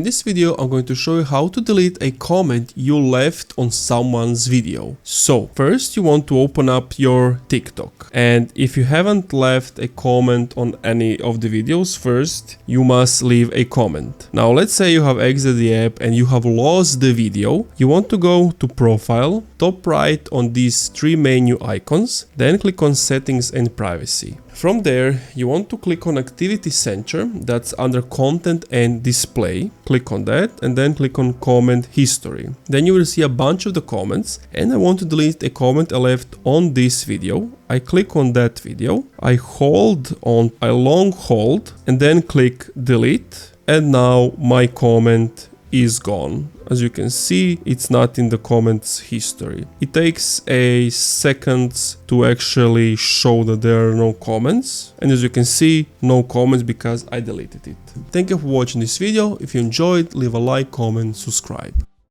this video I'm going to show you how to delete a comment you left on someone's video. So first you want to open up your TikTok, and if you haven't left a comment on any of the videos, first you must leave a comment. Now let's say you have exited the app and you have lost the video. You want to go to Profile, top right on these three menu icons, then click on Settings and Privacy. From there, you want to click on Activity Center, that's under Content and Display. Click on that and then click on Comment History. Then you will see a bunch of the comments, and I want to delete a comment I left on this video. I click on that video, I long hold and then click Delete, and now my comment is gone. As you can see, it's not in the comments history. It takes a second to actually show that there are no comments, and as you can see, no comments because I deleted it. Thank you for watching this video. If you enjoyed, leave a like, comment, subscribe.